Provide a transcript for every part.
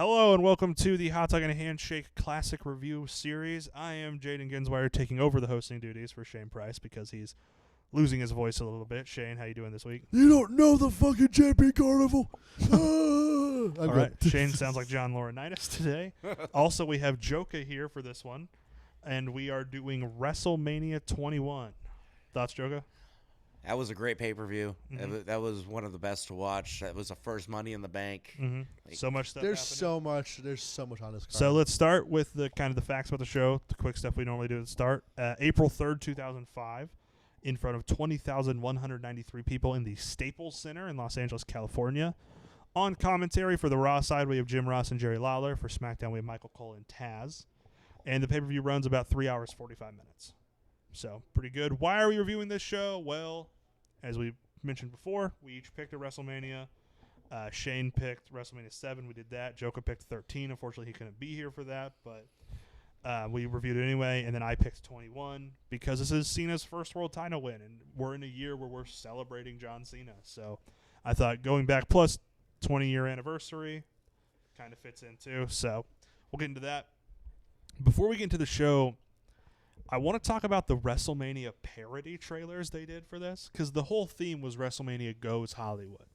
Hello and welcome to the Hot Dog and Handshake Classic Review Series. I am Jayden Ginswire taking over the hosting duties for Shane Price because he's losing his voice a little bit. Shane, how you doing this week? You don't know the fucking Champion Carnival. All right, Shane sounds like John Laurinaitis today. Also, we have Jolka here for this one, and we are doing WrestleMania 21. Thoughts, Jolka? That was a great pay-per-view. Mm-hmm. That was one of the best to watch. That was the first Money in the Bank. Mm-hmm. So much stuff There's happening. There's so much on this card. So let's start with the kind of the facts about the show, the quick stuff we normally do at the start. April 3rd, 2005, in front of 20,193 people in the Staples Center in Los Angeles, California. On commentary for the Raw side, we have Jim Ross and Jerry Lawler. For SmackDown, we have Michael Cole and Taz. And the pay-per-view runs about 3 hours, 45 minutes. So, pretty good. Why are we reviewing this show? Well, as we mentioned before, we each picked a WrestleMania. Shane picked WrestleMania 7. We did that. Jolka picked 13. Unfortunately, he couldn't be here for that, but we reviewed it anyway. And then I picked 21 because this is Cena's first world title win, and we're in a year where we're celebrating John Cena. So I thought going back plus 20-year anniversary kind of fits in too. So we'll get into that. Before we get into the show, I want to talk about the WrestleMania parody trailers they did for this because the whole theme was WrestleMania Goes Hollywood.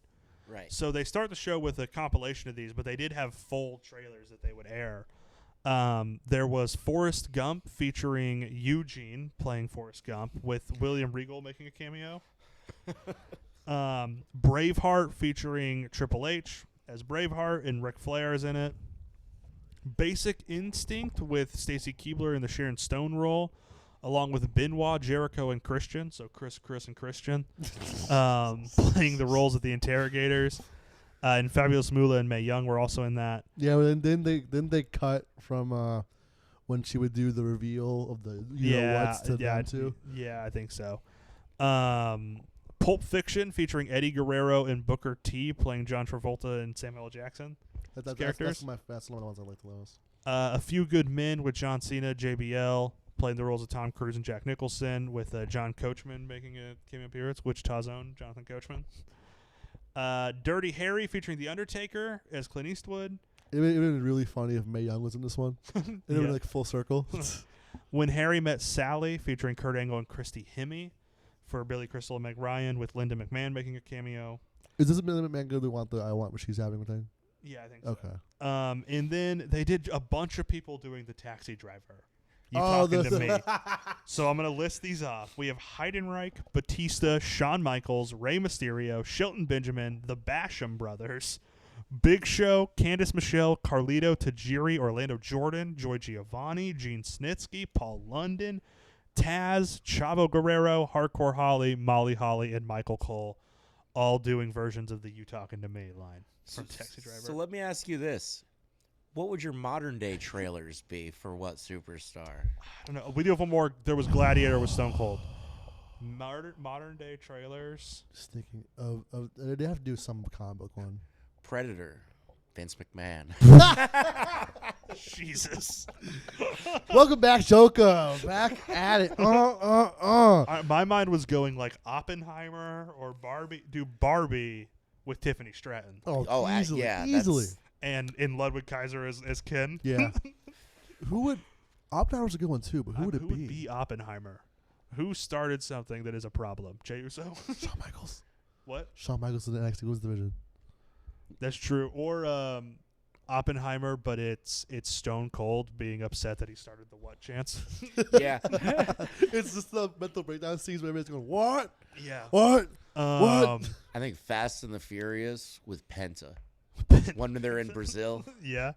Right. So they start the show with a compilation of these, but they did have full trailers that they would air. There was Forrest Gump featuring Eugene playing Forrest Gump with William Regal making a cameo. Braveheart featuring Triple H as Braveheart and Ric Flair is in it. Basic Instinct with Stacy Keibler in the Sharon Stone role, along with Benoit, Jericho, and Christian. So Chris, and Christian playing the roles of the interrogators. And Fabulous Moolah and Mae Young were also in that. Yeah, well, then they cut from when she would do the reveal of the what's to them too. Yeah, I think so. Pulp Fiction featuring Eddie Guerrero and Booker T playing John Travolta and Samuel L. Jackson. Characters. That's one of the ones I like the most. A Few Good Men with John Cena, JBL, playing the roles of Tom Cruise and Jack Nicholson, with John Coachman making a cameo appearance, Wichita's own Jonathan Coachman. Dirty Harry featuring The Undertaker as Clint Eastwood. It would have been really funny if Mae Young was in this one. It would be like full circle. When Harry Met Sally featuring Kurt Angle and Christy Hemme for Billy Crystal and Meg Ryan, with Linda McMahon making a cameo. Is this a Linda McMahon good? I want what she's having with him? Yeah, I think so. Okay. And then they did a bunch of people doing the taxi driver. Talking to me. So I'm going to list these off. We have Heidenreich, Batista, Shawn Michaels, Rey Mysterio, Shelton Benjamin, the Basham Brothers, Big Show, Candice Michelle, Carlito, Tajiri, Orlando Jordan, Joy Giovanni, Gene Snitsky, Paul London, Taz, Chavo Guerrero, Hardcore Holly, Molly Holly, and Michael Cole, all doing versions of the "You Talking to Me" line from Taxi Driver. So let me ask you this. What would your modern-day trailers be for what superstar? I don't know. We do have one more. There was Gladiator with Stone Cold. Modern-day trailers. Just thinking of they have to do some comic book one. Predator, Vince McMahon. Jesus. Welcome back, Jolka. Back at it. My mind was going like Oppenheimer or Barbie. Do Barbie with Tiffany Stratton. Easily. And in Ludwig Kaiser as Ken. Yeah. Who would... Oppenheimer's a good one, too, but who would it be? Who would be Oppenheimer? Who started something that is a problem? Jey Uso? Shawn Michaels. What? Shawn Michaels in the NXT Women's Division. That's true. Or Oppenheimer, but it's Stone Cold being upset that he started the what chance. Yeah. It's just the mental breakdown scenes where everybody's going, what? Yeah. What? I think Fast and the Furious with Penta. When they're in Brazil. Yeah.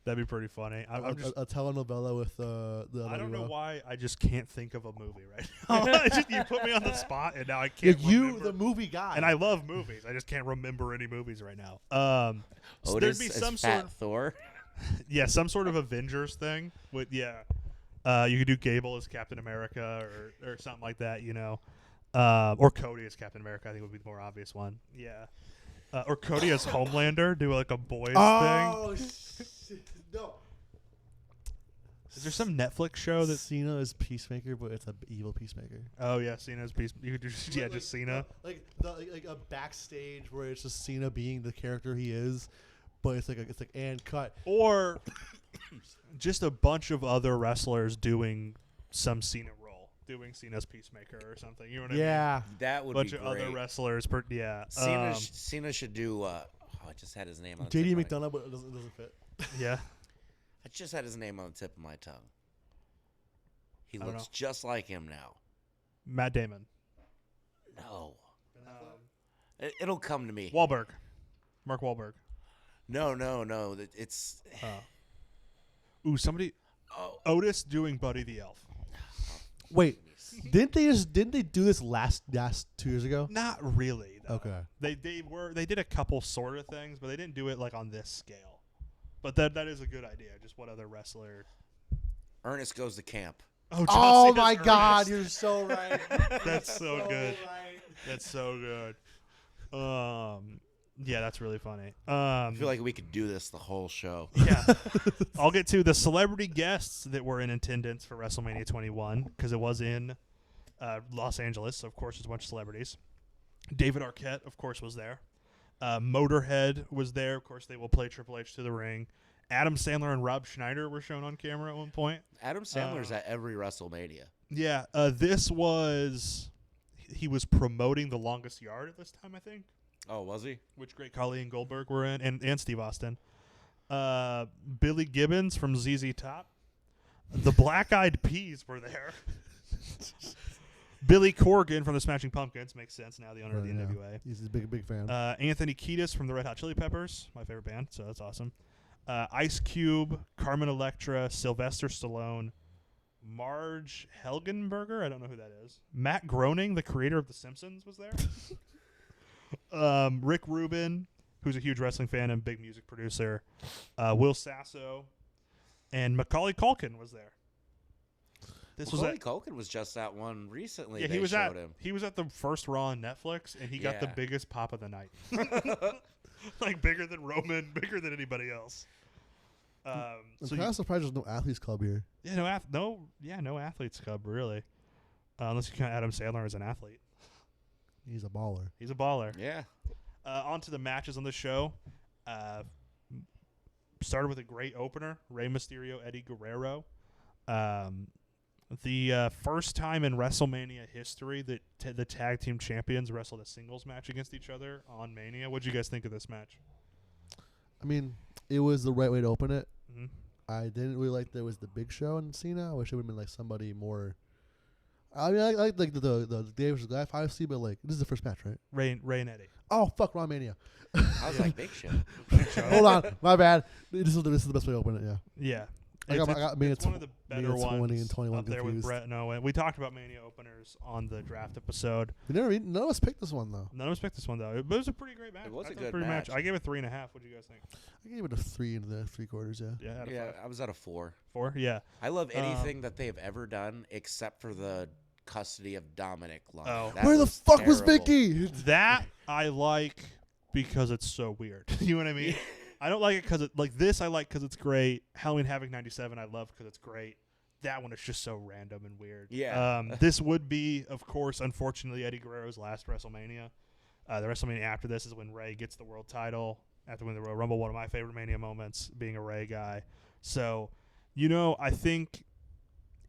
That'd be pretty funny. A telenovela with the I don't know why I just can't think of a movie right now. You put me on the spot, and now I can't remember. The movie guy. And I love movies. I just can't remember any movies right now. So there'd be some sort of Thor. Yeah, some sort of Avengers thing. You could do Gable as Captain America or something like that, or Cody as Captain America. I think would be the more obvious one. Yeah. Or Cody as Homelander, do like a boys thing. Oh, shit. No. Is there some Netflix show that Cena is Peacemaker, but it's an evil Peacemaker? Oh yeah, Cena's Peace. You could do just Cena. Like a backstage where it's just Cena being the character he is, but it's like and cut. Or just a bunch of other wrestlers doing some Cena role, doing Cena's Peacemaker or something. You know what I mean? Yeah. That would Bunch be of great. other wrestlers. Yeah. Cena should do. I just had his name on the JD tip of my- McDonough, but it doesn't fit. Yeah. I just had his name on the tip of my tongue. He I don't looks know. just like him now. Matt Damon. No. It'll come to me. Wahlberg. Mark Wahlberg. No. It's. Ooh, somebody. Oh. Otis doing Buddy the Elf. Wait, didn't they do this last 2 years ago? Not really. Though. Okay. They did a couple sort of things, but they didn't do it like on this scale. But that is a good idea. Just what other wrestler? Ernest Goes to Camp. Oh, John Oh Cena's my God, Ernest. you're so right. That's so good. Right. That's so good. Yeah, that's really funny. I feel like we could do this the whole show. Yeah. I'll get to the celebrity guests that were in attendance for WrestleMania 21 because it was in Los Angeles. So of course, there's a bunch of celebrities. David Arquette, of course, was there. Motorhead was there. Of course, they will play Triple H to the ring. Adam Sandler and Rob Schneider were shown on camera at one point. Adam Sandler's at every WrestleMania. Yeah, he was promoting The Longest Yard at this time, I think. Oh, was he? Which Great Khali and Goldberg were in, and Steve Austin. Billy Gibbons from ZZ Top. The Black Eyed Peas were there. Billy Corgan from the Smashing Pumpkins. Makes sense now, the owner of the NWA. He's a big fan. Anthony Kiedis from the Red Hot Chili Peppers, my favorite band, so that's awesome. Ice Cube, Carmen Electra, Sylvester Stallone, Marge Helgenberger, I don't know who that is. Matt Groening, the creator of The Simpsons, was there. Rick Rubin, who's a huge wrestling fan and big music producer. Will Sasso, and Macaulay Culkin was there. Macaulay Culkin was just at one recently. Yeah, he was at the first Raw on Netflix, and he got the Yeah. biggest pop of the night. Like bigger than Roman, bigger than anybody else. I'm kind of surprised there's no athletes club here. Yeah, no athletes club really, unless you count Adam Sandler as an athlete. He's a baller. He's a baller. Yeah. On to the matches on the show. Started with a great opener: Rey Mysterio, Eddie Guerrero. The first time in WrestleMania history that the tag team champions wrestled a singles match against each other on Mania. What did you guys think of this match? I mean, it was the right way to open it. Mm-hmm. I didn't really like there was the Big Show and Cena. I wish it would have been like somebody more. I mean, I like the Dave versus Goliath, obviously, but like this is the first match, right? Ray and Eddie. Oh fuck, Raw Mania. I was like, Big Show. Hold on, my bad. This is the best way to open it. Yeah. Yeah. I got Mania it's one of the better 20 ones and 21 up there with confused. Brett and Owen. We talked about Mania openers on the draft episode. None of us picked this one though. None of us picked this one though. It was a pretty great match. It was I a thought good pretty match. I gave it 3.5. What do you guys think? I gave it a 3 and 3/4. Yeah. Yeah, out of Yeah, 5. I was at a 4. 4. Yeah. I love anything that they have ever done except for the custody of Dominic line. Oh. That Where the fuck was terrible. Vicky? That I like because it's so weird. You know what I mean? I don't like it because this I like because it's great. Halloween Havoc 97 I love because it's great. That one is just so random and weird. Yeah. This would be, of course, unfortunately, Eddie Guerrero's last WrestleMania. The WrestleMania after this is when Ray gets the world title after winning the Royal Rumble. One of my favorite Mania moments, being a Ray guy. So, I think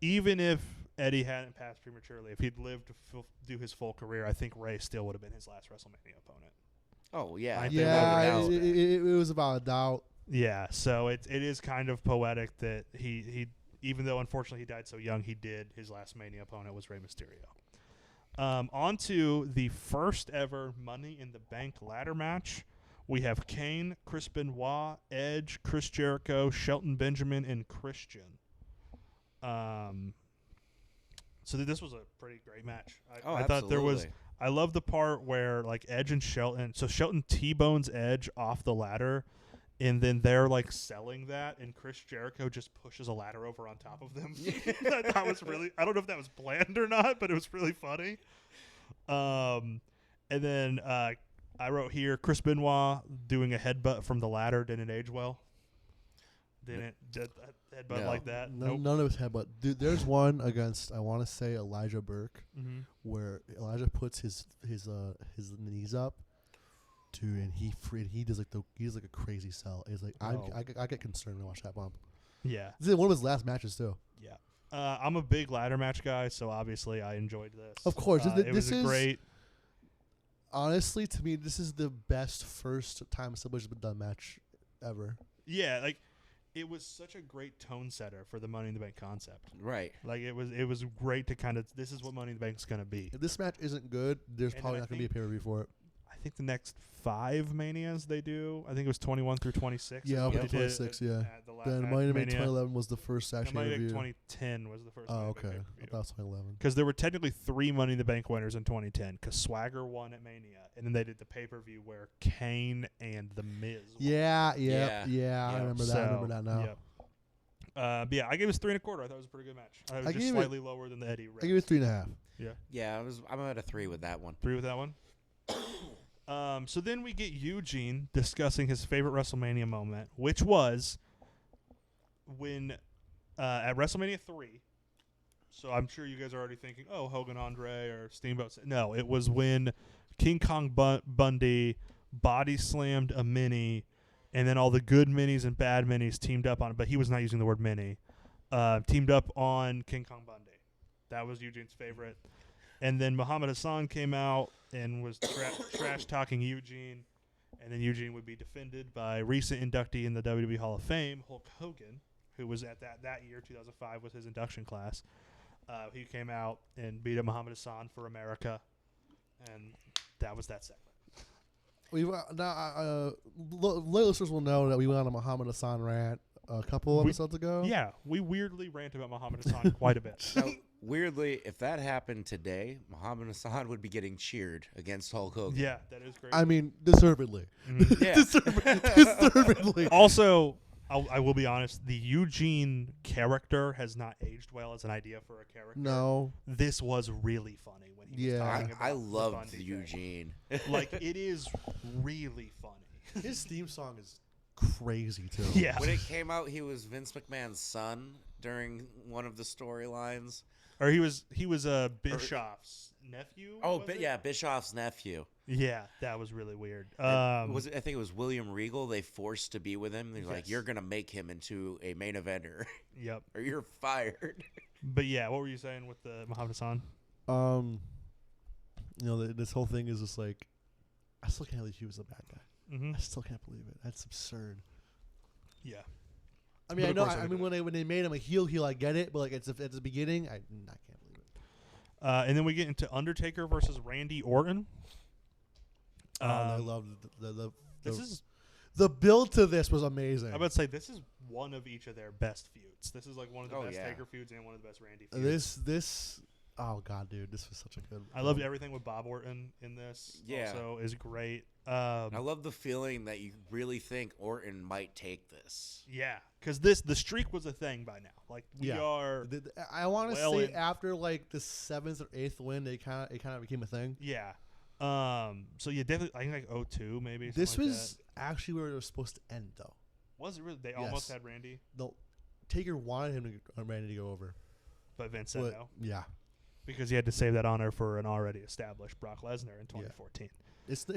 even if Eddie hadn't passed prematurely, if he'd lived to do his full career, I think Ray still would have been his last WrestleMania opponent. Oh, yeah. I think Yeah, without it was about a doubt. Yeah, so it is kind of poetic that he even though unfortunately he died so young, his last Mania opponent was Rey Mysterio. On to the first ever Money in the Bank ladder match. We have Kane, Chris Benoit, Edge, Chris Jericho, Shelton Benjamin, and Christian. So this was a pretty great match. I thought there was. I love the part where like Edge and Shelton. So Shelton T-bones Edge off the ladder, and then they're like selling that, and Chris Jericho just pushes a ladder over on top of them. That was really. I don't know if that was planned or not, but it was really funny. And then I wrote here Chris Benoit doing a headbutt from the ladder didn't age well. Didn't headbutt like that. Nope. None of his headbutt. Dude, there's one against I want to say Elijah Burke, Mm-hmm. where Elijah puts his knees up. Dude, and he does he's like a crazy sell. It's like Oh. I get concerned when I watch that bump. Yeah. This is one of his last matches too. Yeah. I'm a big ladder match guy, so obviously I enjoyed this. Of course, it was a great. Honestly, to me, this is the best first time somebody's been done match ever. Yeah, like it was such a great tone setter for the Money in the Bank concept. Right. Like it was great to kind of this is what Money in the Bank is going to be. If this match isn't good, there's And probably then I not going to be a think- pay-per-view for it. I think the next 5 Manias they do. I think it was 21 through 26. Yeah, is what up to they did 26, at- yeah. at the last Then Money in the Bank Mania. 2011 was the first No, actual Money in the Bank review. 2010 was the first. Oh, Money in the okay. Bank I pay-per-view. thought it was 2011. Because there were technically 3 Money in the Bank winners in 2010. Because Swagger won at Mania, and then they did the pay-per-view where Kane and The Miz won. Yeah. I Yeah. remember that. I remember that now. Yep. But yeah, I gave it 3 1/4. I thought it was a pretty good match. I thought it was I just gave it- slightly lower than the Eddie. I give it 3.5. Yeah, I'm at a 3 with that one. 3 with that one. So then we get Eugene discussing his favorite WrestleMania moment, which was when at WrestleMania 3. So I'm sure you guys are already thinking, oh, Hogan Andre or Steamboat. No, it was when King Kong Bundy body slammed a mini, and then all the good minis and bad minis teamed up on it. But he was not using the word mini. Teamed up on King Kong Bundy. That was Eugene's favorite. And then Muhammad Hassan came out and was trash talking Eugene, and then Eugene would be defended by recent inductee in the WWE Hall of Fame, Hulk Hogan, who was at that year, 2005, was his induction class. He came out and beat up Muhammad Hassan for America, and that was that segment. We've listeners will know that we went on a Muhammad Hassan rant a couple episodes ago. Yeah, we weirdly rant about Muhammad Hassan quite a bit. Now, weirdly, if that happened today, Muhammad Hassan would be getting cheered against Hulk Hogan. Yeah, that is great. I mean, deservedly. Mhm. Yeah. Deservedly. Also, I will be honest, the Eugene character has not aged well as an idea for a character. No. This was really funny when he was Yeah. talking about I the loved Bundy thing. Eugene. Like, it is really funny. His theme song is crazy, too. Yeah. When it came out, he was Vince McMahon's son during one of the storylines. Or he was Bischoff's nephew. Oh, was it? yeah, Bischoff's nephew. Yeah, that was really weird. I think it was William Regal. They forced to be with him. They're like, Yes. "You're gonna make him into a main eventer, Yep. or you're fired." But yeah, what were you saying with the Muhammad Hassan? This whole thing is just like, I still can't believe he was a bad guy. Mm-hmm. I still can't believe it. That's absurd. Yeah. I mean, But I of know. course I mean, when they made him a heel, I get it. But like, at the beginning, I can't believe it. And then we get into Undertaker versus Randy Orton. I love The build to this was amazing. I'm about to say this is one of each of their best feuds. This is like one of the best yeah. Taker feuds and one of the best Randy feuds. This oh god, dude, this was such a good. I loved everything with Bob Orton in this. Yeah. Also is great. I love the feeling that you really think Orton might take this. Yeah, because the streak was a thing by now. Like we Yeah. are. I want to well say in- after like the 7th or 8th win, it kind of became a thing. Yeah. So yeah, definitely. I think like 02 maybe. This something like was actually where it was supposed to end, though. that. Was it really? They Yes. almost had Randy, No, Taker wanted him to Randy to go over. but Vince said But, no yeah, because he had to save that honor for an already established Brock Lesnar in 2014.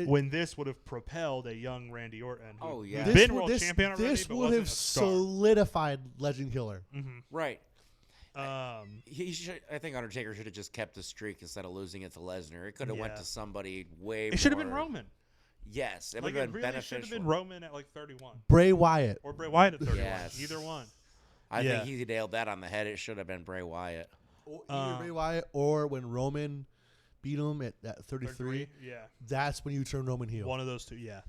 When this would have propelled a young Randy Orton. Who Oh, yeah. who'd been world champion already, this but would wasn't have a star. solidified Legend Killer. Mm-hmm. Right. He I think Undertaker should have just kept the streak instead of losing it to Lesnar. It could have went Yeah. to somebody way. It should have been more- Roman. Yes, it Like would it have been really should beneficial. have been Roman at like 31 Bray Wyatt. or Bray Wyatt at 31. Yes. Either one. I Yeah. think he nailed that on the head. It should have been Bray Wyatt. Either Bray Wyatt or when Roman beat him at 33. Yeah. That's when you turn Roman heel. One of those two, yeah.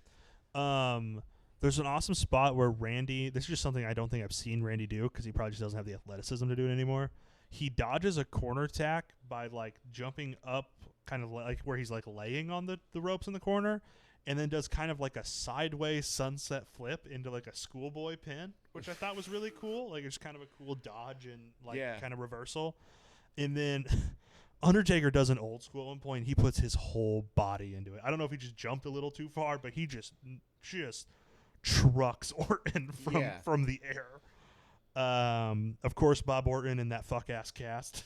There's an awesome spot where Randy, this is just something I don't think I've seen Randy do because he probably just doesn't have the athleticism to do it anymore. He dodges a corner attack by like jumping up kind of like where he's like laying on the ropes in the corner and then does kind of like a sideways sunset flip into like a schoolboy pin, which I thought was really cool. Like it's kind of a cool dodge and like Yeah. kind of reversal. And then Undertaker does an old school at one point. He puts his whole body into it. I don't know if he just jumped a little too far, but he just trucks Orton from the air. Of course, Bob Orton in that fuck ass cast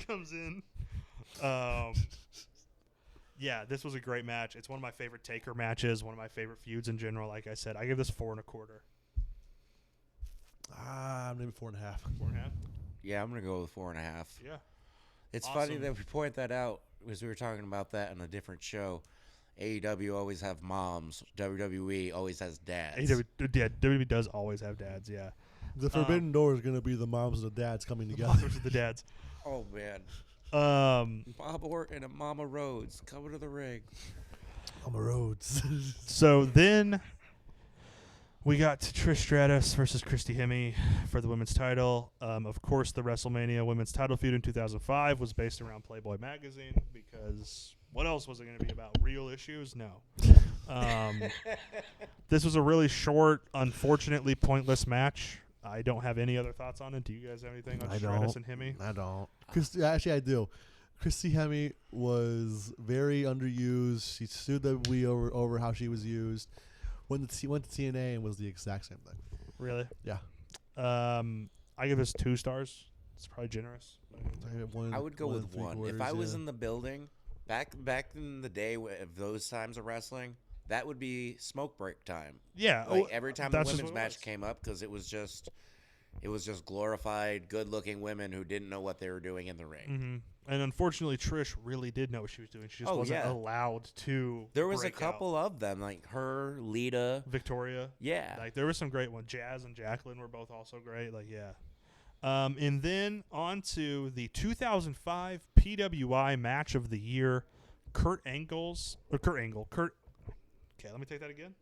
comes in. Yeah, this was a great match. It's one of my favorite Taker matches, one of my favorite feuds in general. Like I said, I give this 4 1/4. Maybe 4.5. 4.5? Yeah, I'm gonna go with 4.5. Yeah. It's Awesome. funny that we point that out because we were talking about that on a different show. AEW always have moms. WWE always has dads. WWE does always have dads, yeah. The Forbidden Door is going to be the moms and the dads coming together. Versus the dads. Oh man. Bob Orton and Mama Rhodes coming to the ring. Mama Rhodes. So then we got to Trish Stratus versus Christy Hemme for the women's title. Of course, the WrestleMania women's title feud in 2005 was based around Playboy magazine because what else was it going to be about? Real issues? No. This was a really short, unfortunately pointless match. I don't have any other thoughts on it. Do you guys have anything on Stratus and Hemme? I don't. Actually, I do. Christy Hemme was very underused. She sued WWE over how she was used. Went to TNA and was the exact same thing. Really? Yeah. I give this 2 stars. It's probably generous. I would go with 1. If I was in the building, back in the day of those times of wrestling, that would be smoke break time. Yeah. Like every time the women's match came up, because it was just glorified, good-looking women who didn't know what they were doing in the ring. Mm-hmm. And unfortunately, Trish really did know what she was doing. She just wasn't allowed to. There was a couple of them, like her, Lita, Victoria. Yeah. Like there were some great ones. Jazz and Jacqueline were both also great. Like yeah. And then on to the 2005 PWI Match of the Year, Kurt Angle. Okay, let me take that again.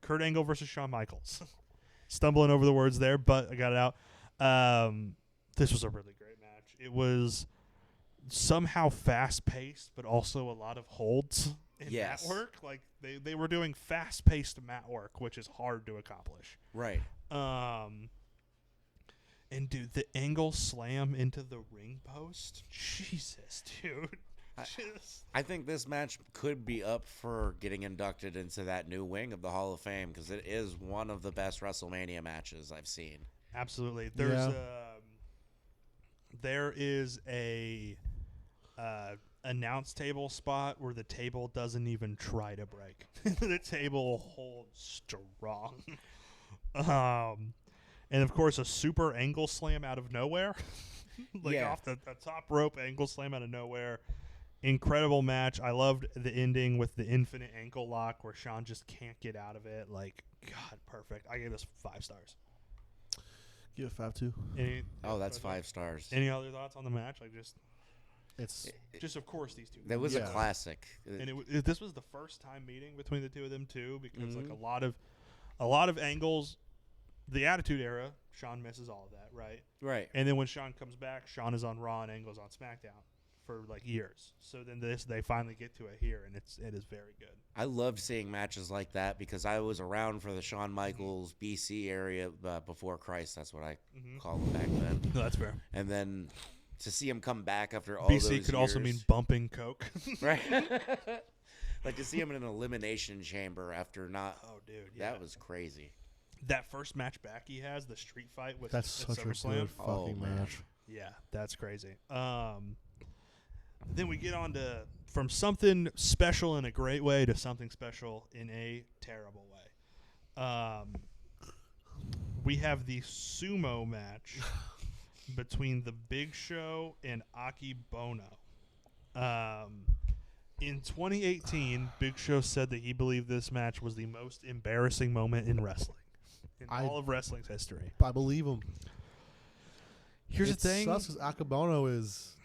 Kurt Angle versus Shawn Michaels. Stumbling over the words there, but I got it out. This was a really great match. It was somehow fast-paced, but also a lot of holds in mat work. Like they were doing fast-paced mat work, which is hard to accomplish. Right. And dude, the Angle slam into the ring post. Jesus, dude. I think this match could be up for getting inducted into that new wing of the Hall of Fame because it is one of the best WrestleMania matches I've seen. Absolutely. There is a announce table spot where the table doesn't even try to break. The table holds strong. And of course a super angle slam out of nowhere. Off the top rope angle slam out of nowhere. Incredible match. I loved the ending with the infinite ankle lock where Shawn just can't get out of it. Like, God, perfect. I gave this 5 stars. Give it 5 too. That's 5 stars. Any other thoughts on the match? Like just of course these two. That was a classic. And this was the first time meeting between the two of them too, because like a lot of angles. The Attitude Era, Shawn misses all of that, right? Right. And then when Shawn comes back, Shawn is on Raw and Angle's on SmackDown for like years. So then they finally get to it here, and it is very good. I loved seeing matches like that because I was around for the Shawn Michaels BC area before Christ. That's what I called it back then. No, that's fair. And then to see him come back after all those years. BC could also mean bumping coke. Right. Like to see him in an elimination chamber after not. Oh, dude. Yeah. That was crazy. That first match back he has, the street fight with that's such a good fucking match. Yeah, that's crazy. Then we get on to from something special in a great way to something special in a terrible way. We have the sumo match between the Big Show and Aki Bono. In 2018, Big Show said that he believed this match was the most embarrassing moment in wrestling. All of wrestling's history. I believe him. Here's the thing. Sucks because Akabono is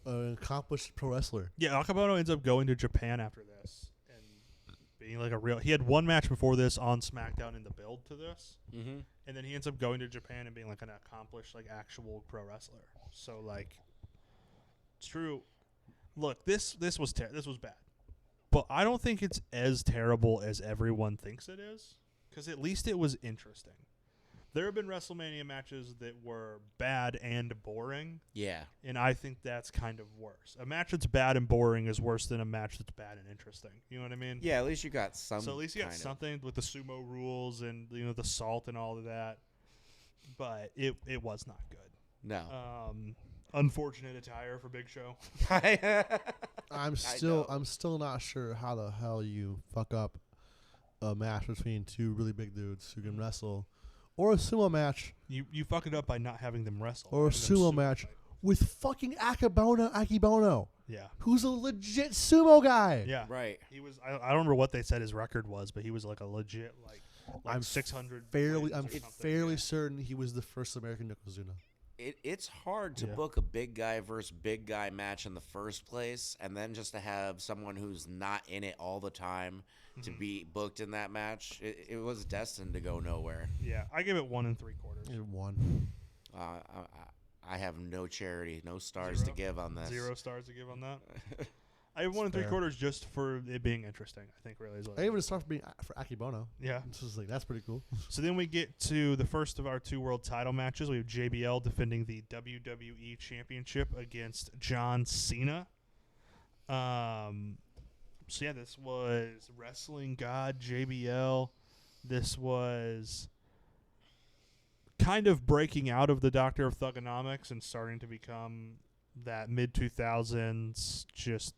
an accomplished pro wrestler. Yeah, Akabono ends up going to Japan after this and being like a real. He had one match before this on SmackDown in the build to this, and then he ends up going to Japan and being like an accomplished, like actual pro wrestler. So like, it's true. Look, this was this was bad, but I don't think it's as terrible as everyone thinks it is. Because at least it was interesting. There have been WrestleMania matches that were bad and boring. Yeah. And I think that's kind of worse. A match that's bad and boring is worse than a match that's bad and interesting. You know what I mean? Yeah, at least you got some. So at least you got something with the sumo rules and the salt and all of that. But it was not good. No. Unfortunate attire for Big Show. I'm still not sure how the hell you fuck up a match between two really big dudes who can wrestle, or a sumo match, You fuck it up by not having them wrestle. or a having them sumo match with fucking Akibono, Yeah. who's a legit sumo guy. Yeah. Right. He was. I don't remember what they said his record was, but he was like a legit I'm 600. I'm fairly certain he was the first American Yokozuna. It's hard to Yeah. book a big guy versus big guy match in the first place, and then just to have someone who's not in it all the time to be booked in that match. It was destined to go nowhere. Yeah, I give it 1 3/4. He won. I have no charity, no stars Zero? to give on this. 0 stars to give on that. I have 1 fair. 3/4 just for it being interesting. I think really is what. I even start being for Akibono. Yeah. It's just like that's pretty cool. So then we get to the first of our 2 world title matches. We have JBL defending the WWE Championship against John Cena. So yeah, this was Wrestling God JBL. This was kind of breaking out of the Doctor of Thugonomics and starting to become that mid-2000s just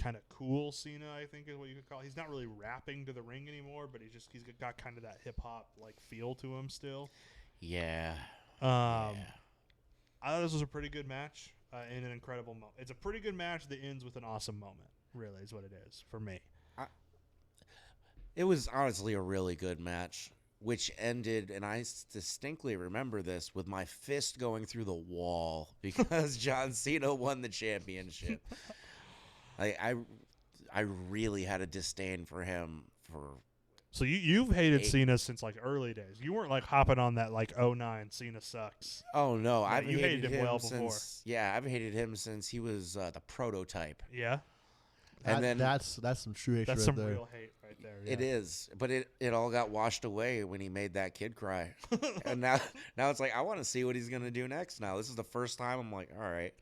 kind of cool Cena, I think is what you could call it. He's not really rapping to the ring anymore, but he's got kind of that hip-hop like feel to him still. Yeah. I thought this was a pretty good match and an incredible moment. It's a pretty good match that ends with an awesome moment, really, is what it is for me. It was honestly a really good match, which ended, and I distinctly remember this, with my fist going through the wall because John Cena won the championship. I really had a disdain for him for. So you've hated Cena since like early days. You weren't like hopping on that like 09 Cena sucks. Oh no, Yeah, I've you hated him well since. before. Yeah, I've hated him since he was the prototype. Yeah, And then that's some true hatred that's right some there. real hate right there. Yeah. it is, but it all got washed away when he made that kid cry. And now it's like I want to see what he's gonna do next. Now this is the first time I'm like, all right,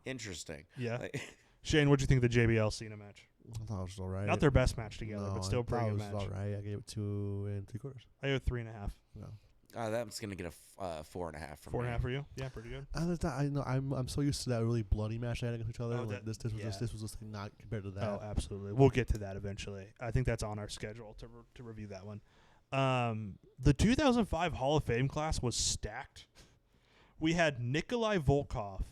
interesting. Yeah. Like, Shane, what'd you think of the JBL Cena match? I thought it was all right. Not their best match together, No, but still a I pretty thought good it match. was all right. I gave it 2 3/4. I give it 3.5. No. that's gonna get a 4.5 from 4.5 me. for you? Yeah, pretty good. I know I'm so used to that really bloody match they had against each other. Oh, Like that- this was just like not compared to that. Oh, absolutely. We'll get to that eventually. I think that's on our schedule to review that one. The 2005 Hall of Fame class was stacked. We had Nikolai Volkov,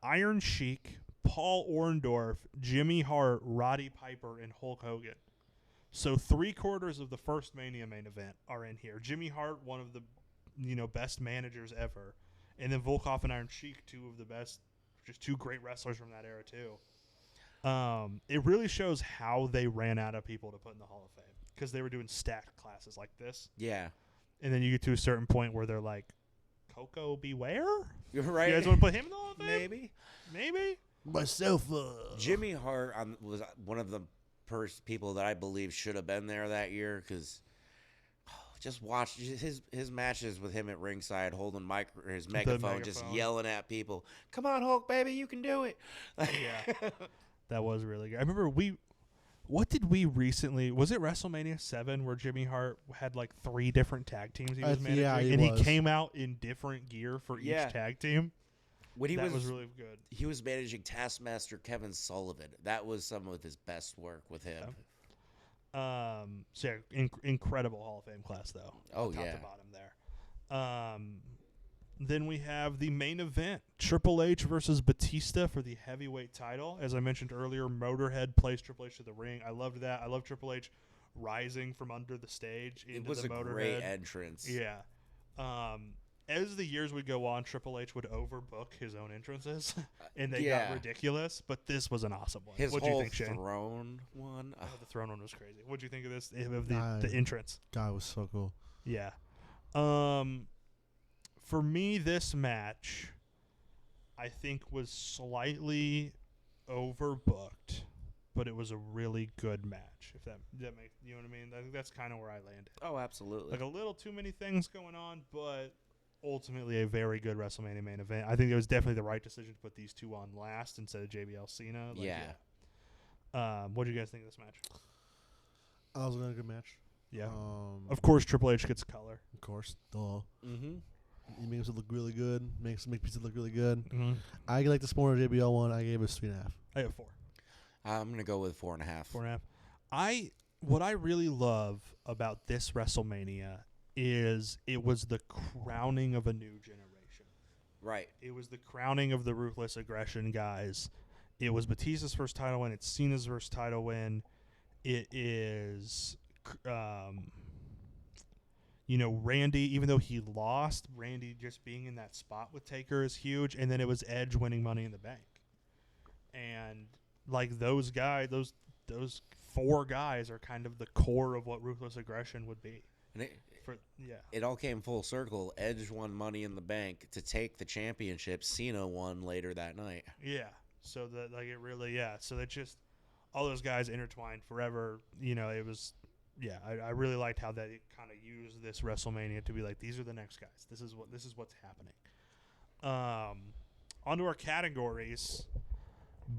Iron Sheik, Paul Orndorff, Jimmy Hart, Roddy Piper, and Hulk Hogan. So 3/4 of the first Mania main event are in here. Jimmy Hart, one of the best managers ever, and then Volkov and Iron Sheik, 2 of the best, just 2 great wrestlers from that era too. It really shows how they ran out of people to put in the Hall of Fame because they were doing stacked classes like this, Yeah, and then you get to a certain point where they're like, Coco Beware? you're right. You guys want to put him in the Hall of Fame? Maybe. Myself. Jimmy Hart was one of the people that I believe should have been there that year because just watch his matches with him at ringside holding his megaphone, just megaphone. yelling at people. Come on, Hulk, baby, you can do it. Yeah. That was really good. I remember what did we recently, was it WrestleMania 7 where Jimmy Hart had like 3 different tag teams he was managing? yeah, he and was. he came out in different gear for Yeah. each tag team. When That was really good. he was managing Taskmaster Kevin Sullivan. That was some of his best work with him. So yeah, incredible Hall of Fame class though. Oh, top yeah. to bottom there. Then we have the main event, Triple H versus Batista for the heavyweight title. As I mentioned earlier, Motorhead plays Triple H to the ring. I loved that. I love Triple H rising from under the stage into It was the a Motorhead. great entrance. Yeah. As the years would go on, Triple H would overbook his own entrances, and they got ridiculous. But this was an awesome one. His What'd you whole think, Shane? throne one. Oh, the throne one was crazy. What'd you think of this? Of Nah, the entrance? God, it was so cool. Yeah. For me, this match, I think, was slightly overbooked, but it was a really good match. If that makes, you know what I mean? I think that's kind of where I landed. Oh, absolutely. Like a little too many things going on, but ultimately a very good WrestleMania main event. I think it was definitely the right decision to put these 2 on last instead of JBL Cena. What do you guys think of this match? That was a good match. Yeah. Of course, Triple H gets color. Of course. Duh. Mm-hmm. He makes it look really good. Make pieces look really good. Mm-hmm. I like the smaller JBL one. I gave it 3.5. I have 4. I'm gonna go with 4.5. 4.5. What I really love about this WrestleMania is it was the crowning of a new generation. Right. It was the crowning of the Ruthless Aggression guys. It was Batista's first title win. It's Cena's first title win. It is, Randy, even though he lost, Randy just being in that spot with Taker is huge. And then it was Edge winning Money in the Bank. And, like, those guys, those 4 guys are kind of the core of what Ruthless Aggression would be. And it all came full circle. Edge won Money in the Bank to take the championship. Cena won later that night. Yeah. So that, like, it really, so that just all those guys intertwined forever. It was, I really liked how that it kind of used this WrestleMania to be like, these are the next guys. This is what's happening. Onto our categories.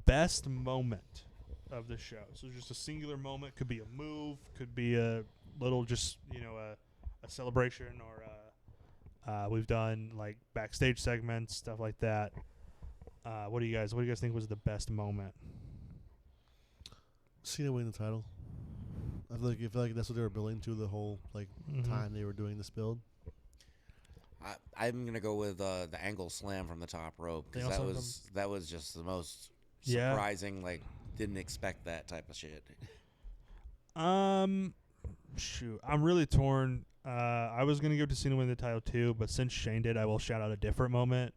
Best moment of the show. So just a singular moment. Could be a move. Could be a little just, a celebration, or we've done like backstage segments, stuff like that. What do you guys think was the best moment? Cena winning the title. I feel like that's what they were building to the whole time they were doing this build. I'm gonna go with the angle slam from the top rope, because that was just the most surprising. Like, didn't expect that type of shit. Shoot, I'm really torn. I was gonna give to Cena winning the title too, but since Shane did, I will shout out a different moment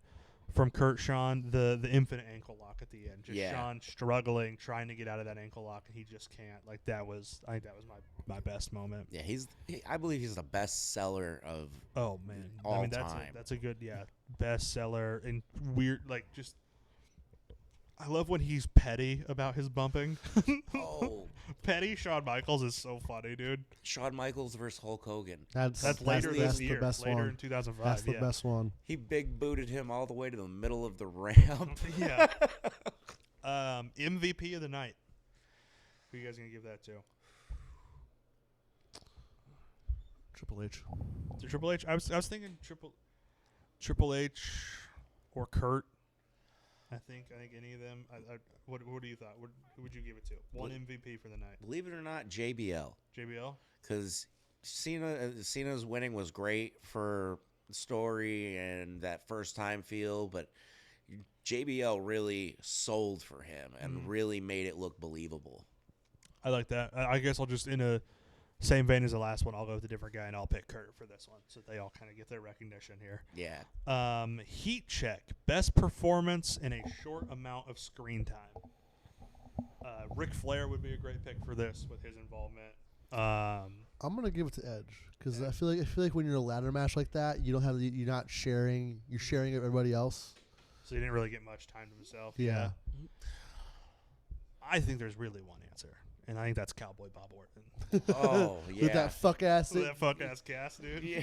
from Kurt Sean, the infinite ankle lock at the end. Just Sean struggling, trying to get out of that ankle lock, and he just can't. Like, I think that was my best moment. Yeah, I believe he's the best seller of all time. That's a good best seller, and weird, like, just I love when he's petty about his bumping. Petty Shawn Michaels is so funny, dude. Shawn Michaels versus Hulk Hogan. That's later this year. Later in 2005. That's the best one. He big booted him all the way to the middle of the ramp. Yeah. MVP of the night. Who are you guys gonna give that to? Triple H. To Triple H. I was thinking Triple H or Kurt. I think any of them. What do you thought? Who would you give it to? One MVP for the night. Believe it or not, JBL. JBL? Because Cena's winning was great for the story and that first time feel, but JBL really sold for him and really made it look believable. I like that. I guess I'll just, in a same vein as the last one, I'll go with a different guy, and I'll pick Kurt for this one, so they all kind of get their recognition here. Yeah. Heat check. Best performance in a short amount of screen time. Ric Flair would be a great pick for this with his involvement. I'm gonna give it to Edge because I feel like when you're in a ladder match like that, you're not sharing. You're sharing with everybody else. So he didn't really get much time to himself. Yeah. I think there's really one answer, and I think that's Cowboy Bob Orton. Oh, yeah. With that fuck ass cast, dude. Yeah.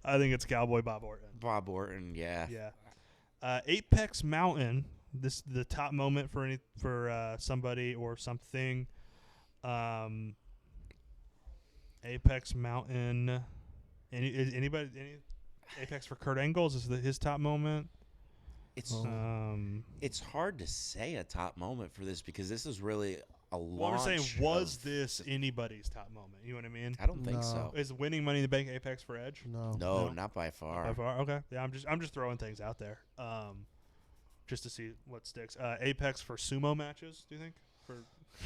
I think it's Cowboy Bob Orton. Bob Orton, yeah. Yeah. Apex Mountain. This the top moment for somebody or something. Apex Mountain. Anybody? Any Apex for Kurt Angle? Is this his top moment? It's hard to say a top moment for this because this is really a launch. Well, I'm saying, was this anybody's top moment? You know what I mean? I don't think so. Is winning Money in the Bank Apex for Edge? No, not by far. Not by far. Okay. Yeah, I'm just throwing things out there, just to see what sticks. Apex for sumo matches? Do you think?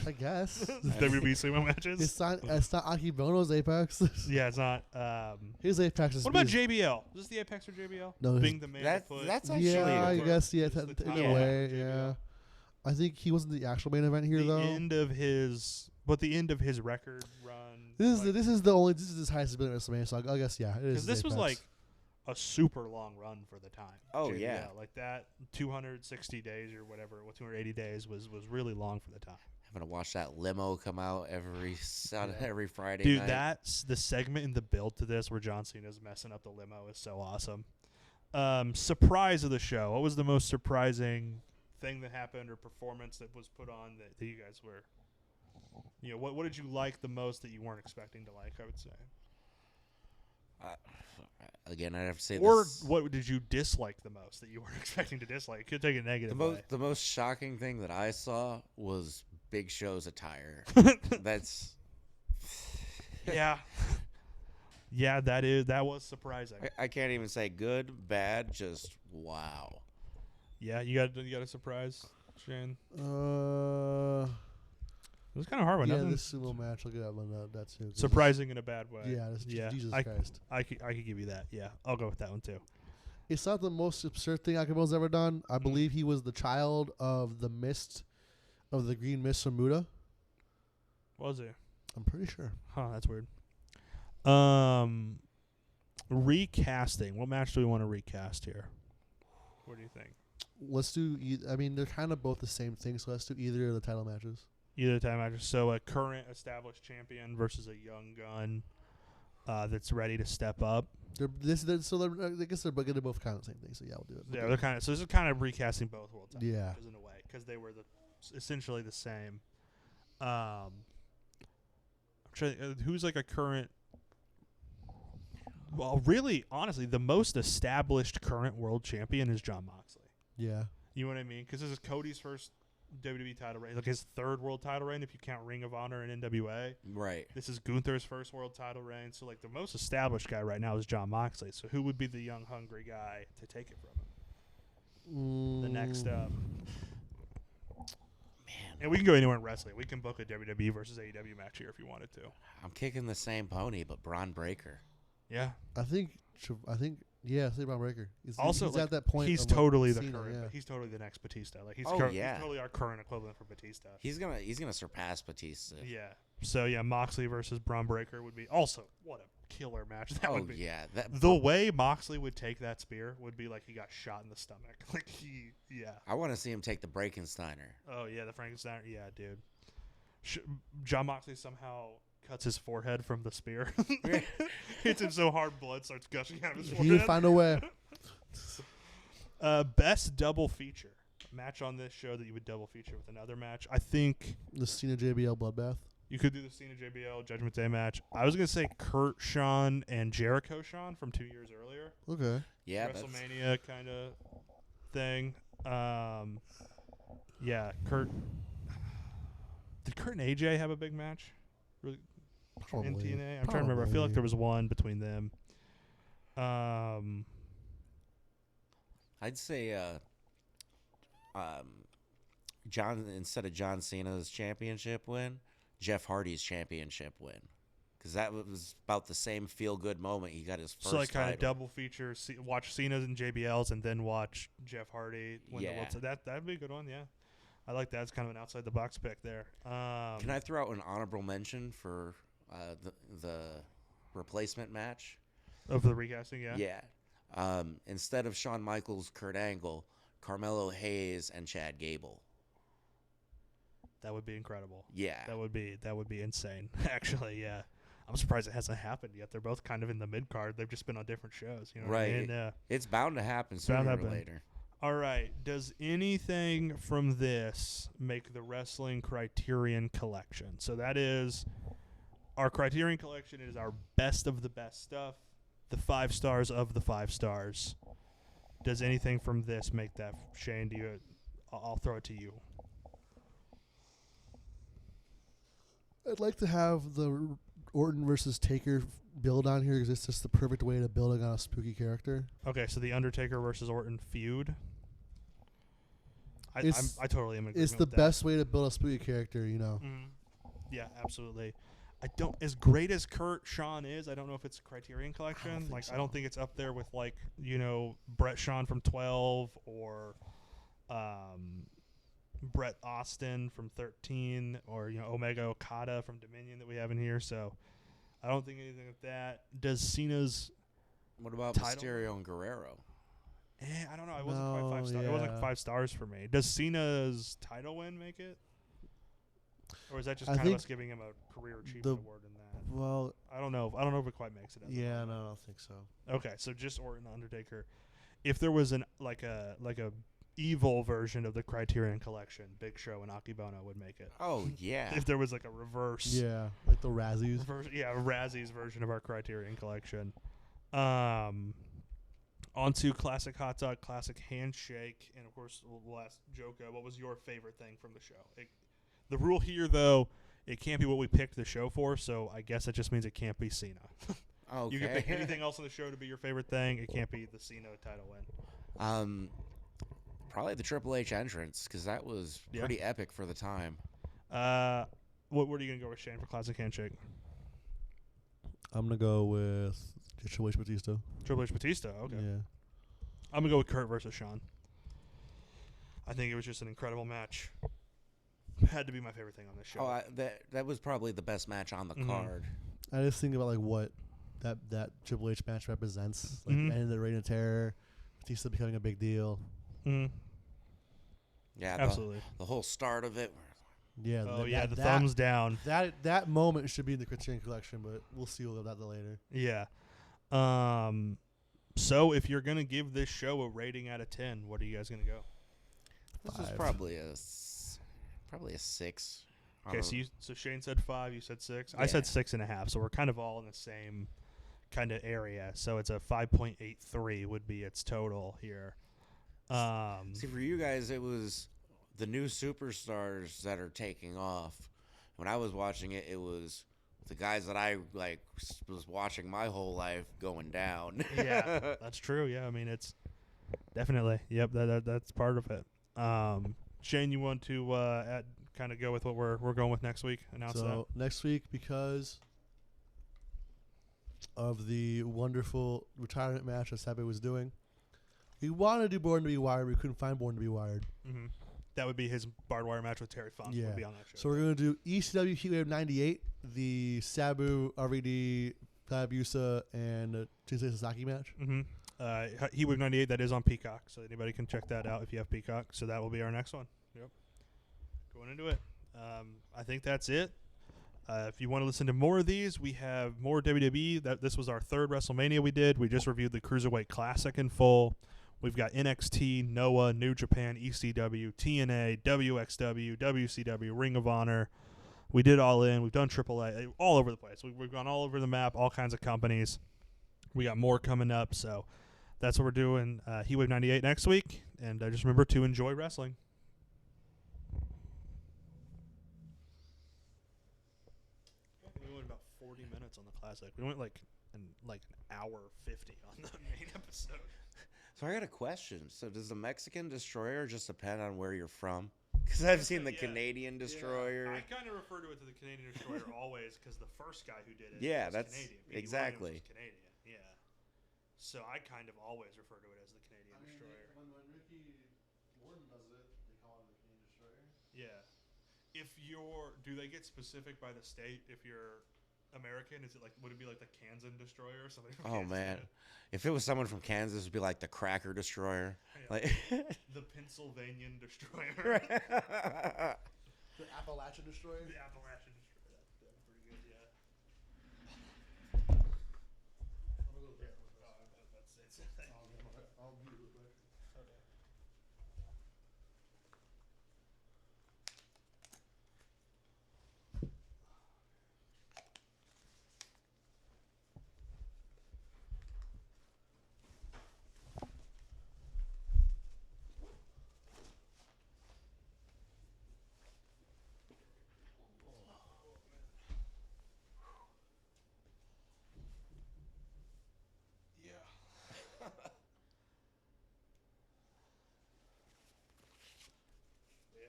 I guess WWE sumo matches. It's not Akibono's Apex. Yeah, it's not. His Apex is. What about JBL? Is this the Apex for JBL? No, being the man. That's actually. Yeah, I guess. Yeah, in a way. Yeah. I think he wasn't the actual main event here though. The end of his record run. This is his highest ability in WrestleMania. So I guess yeah, it is. Because this was like a super long run for the time. Oh JBL. yeah, like that 260 days or whatever, 280 days was really long for the time. I'm gonna watch that limo come out every Friday Dude, night. that's the segment in the build to this where John Cena's messing up the limo is so awesome. Surprise of the show. What was the most surprising thing that happened or performance that was put on that you guys were? You know, what did you like the most that you weren't expecting to like? I would say. again, I'd have to say Or this. what did you dislike the most that you weren't expecting to dislike? Could take a negative way. The most shocking thing that I saw was Big Show's attire. That's Yeah. Yeah, that was surprising. I can't even say good, bad, just wow. Yeah, you got a surprise, Shane. It Uh, was kind of hard one. yeah, Nothing this sumo match. Look at that too. 'Cause surprising in a bad way. Yeah, Jesus Christ. I could give you that. Yeah, I'll go with that one too. It's not the most absurd thing Akibo's ever done. I believe he was the child of the mist, of the green mist from Muda. Was it? I'm pretty sure. Huh, that's weird. Recasting. What match do we want to recast here? What do you think? Let's do. I mean, they're kind of both the same thing, so let's do either of the title matches. Either time matches. So a current established champion versus a young gun that's ready to step up. I guess they're going to both kind of the same thing. So yeah, we'll do it. Yeah, they're kind of. So this is kind of recasting both world titles Yeah. matches in a way because they were essentially the same. Who's like a current? Well, really, honestly, the most established current world champion is Jon Moxley. Yeah. You know what I mean? Because this is Cody's first WWE title reign, like his third world title reign if you count Ring of Honor and NWA. Right. This is Gunther's first world title reign. So, like, the most established guy right now is Jon Moxley. So, who would be the young, hungry guy to take it from him? The next up. Man. And we can go anywhere in wrestling. We can book a WWE versus AEW match here if you wanted to. I'm kicking the same pony, but Braun Breaker. Yeah. I think say Braun Breaker. He's Also, at that point. he's of, like, totally the Cena, current. yeah. He's totally the next Batista. Like he's Oh, he's yeah. totally our current equivalent for Batista. He's gonna surpass Batista. Yeah. So yeah, Moxley versus Braun Breaker would be also what a killer match that would be. Yeah. The way Moxley would take that spear would be like he got shot in the stomach. Like I want to see him take the Breakensteiner. Oh yeah, the Frankenstein. Yeah, dude. John Moxley somehow cuts his forehead from the spear. Hits him so hard, blood starts gushing out of his forehead. He'll find a way. Best double feature match on this show that you would double feature with another match. I think The Cena JBL bloodbath. you could do the Cena JBL Judgment Day match. I was gonna say Kurt Sean and Jericho Sean from 2 years earlier. Okay. Yeah. WrestleMania kind of thing. Yeah, Kurt. Did Kurt and AJ have a big match? Really? Probably. In TNA? I'm trying to remember. I feel like there was one between them. I'd say instead of John Cena's championship win, Jeff Hardy's championship win. Because that was about the same feel-good moment. He got his first So like kind of title. double feature, watch Cena's and JBL's, and then watch Jeff Hardy win the Yeah. world. So that'd be a good one. Yeah, I like that. It's kind of an outside the box pick there. Can I throw out an honorable mention for the replacement match? Of the recasting? Yeah. Yeah. Instead of Shawn Michaels, Kurt Angle, Carmelo Hayes, and Chad Gable. That would be incredible. Yeah. That would be insane. Actually, yeah. I'm surprised it hasn't happened yet. They're both kind of in the mid card. They've just been on different shows. You know what I mean? Yeah. It's bound to happen bound sooner to or happen. later. All right. Does anything from this make the Wrestling Criterion Collection? So that is our Criterion Collection. It is our best of the best stuff. The 5 stars of the 5 stars. Does anything from this make that? Shane, I'll throw it to you. I'd like to have the Orton versus Taker build on here because it's just the perfect way to build on a spooky character. Okay, so the Undertaker versus Orton feud. I totally am in agreement It's the with that. best way to build a spooky character, you know. Mhm. Yeah, absolutely. As great as Kurt Sean is, I don't know if it's a Criterion Collection. I don't think it's up there with Brett Sean from 12 or Brett Austin from 13 or Omega Okada from Dominion that we have in here. So I don't think anything like that. Does Cena's What about title? Mysterio and Guerrero? I don't know. It wasn't quite 5 stars. It wasn't yeah. 5 stars for me. Does Cena's title win make it? Or is that just I kind of think us giving him a career achievement the- award in that? Well, I don't know. I don't know if it quite makes it. As yeah, no, I don't think so. Okay, so just Orton Undertaker. If there was a evil version of the Criterion Collection, Big Show and Akibono would make it. Oh, yeah. If there was a reverse, Yeah, like the Razzies. Razzy's version of our Criterion Collection, Onto classic hot dog, classic handshake, and of course we'll ask Jolka, what was your favorite thing from the show? The rule here, though, it can't be what we picked the show for, so I guess that just means it can't be Cena. Okay. You can pick anything else on the show to be your favorite thing. It can't be the Cena title win. Probably the Triple H entrance, because that was pretty epic for the time. What are you gonna go with, Shane, for classic handshake? I'm gonna go with Triple H Batista. Triple H Batista. Okay. Yeah. I'm gonna go with Kurt versus Shawn. I think it was just an incredible match. Had to be my favorite thing on this show. Oh, that was probably the best match on the card. I just think about like what that Triple H match represents, like the end of the Reign of Terror, Batista becoming a big deal. Yeah, absolutely. The whole start of it. Yeah. The thumbs down. That moment should be in the Criterion Collection, but we'll see about that later. Yeah. So if you're gonna give this show a rating out of 10, what are you guys gonna go? This is probably a 6. Okay, so Shane said 5, you said 6. Yeah. I said 6.5. So we're kind of all in the same kind of area. So it's a 5.83 would be its total here. See, for you guys, it was the new superstars that are taking off. When I was watching it, it was the guys that I was watching my whole life going down. Yeah, that's true. Yeah, I mean, it's definitely. Yep, that's part of it. Shane, you want to kind of go with what we're going with next week? Announce that next week, because of the wonderful retirement match that Sabe was doing, we wanted to do Born to Be Wired. We couldn't find Born to Be Wired. Mm-hmm. That would be his barbed wire match with Terry Funk. Yeah. Would be on that show. So we're going to do ECW Heatwave 98, the Sabu, RVD, Hayabusa, and Tuesday Sasaki match. Mm-hmm. Heatwave 98, that is on Peacock, so anybody can check that out if you have Peacock. So that will be our next one. Yep. Going into it. I think that's it. If you want to listen to more of these, we have more WWE. This was our 3rd WrestleMania we did. We just reviewed the Cruiserweight Classic in full. We've got NXT, Noah, New Japan, ECW, TNA, WXW, WCW, Ring of Honor. We did All In. We've done AAA, all over the place. We've gone all over the map, all kinds of companies. We got more coming up, so that's what we're doing. Heatwave 98 next week, and just remember to enjoy wrestling. We went about 40 minutes on the Classic. We went like an hour 50 on the main episode. So I got a question. So does the Mexican Destroyer just depend on where you're from? Because I've seen the Canadian Destroyer. I kind of refer to it to the Canadian Destroyer always, because the first guy who did it was that's Canadian. exactly. Was Canadian, yeah. So I kind of always refer to it as the Canadian Destroyer. When Ricky Morton does it, they call him the Canadian Destroyer. Yeah. Do they get specific by the state? If you're American, would it be like the Kansan Destroyer or something? Oh man, if it was someone from Kansas, it'd be like the Cracker Destroyer, the Pennsylvanian Destroyer, the Appalachian Destroyer. The Appalachian Destroyer. That's pretty good. Yeah. I'm gonna go with I'll mute real quick. Okay.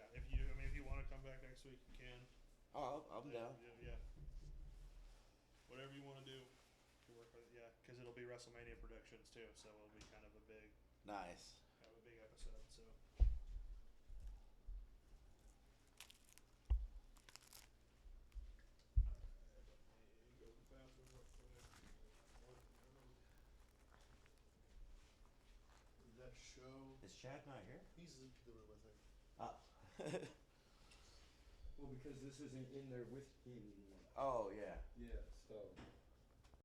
If you want to come back next week, you can. Oh, I'm down. Yeah. Whatever you want to do to work with it, because it'll be WrestleMania predictions too, so it'll be kind of a big episode. So. That show. Is Chad not here? He's doing with it. Well, because this isn't in there with him anymore. Oh yeah. Yeah, so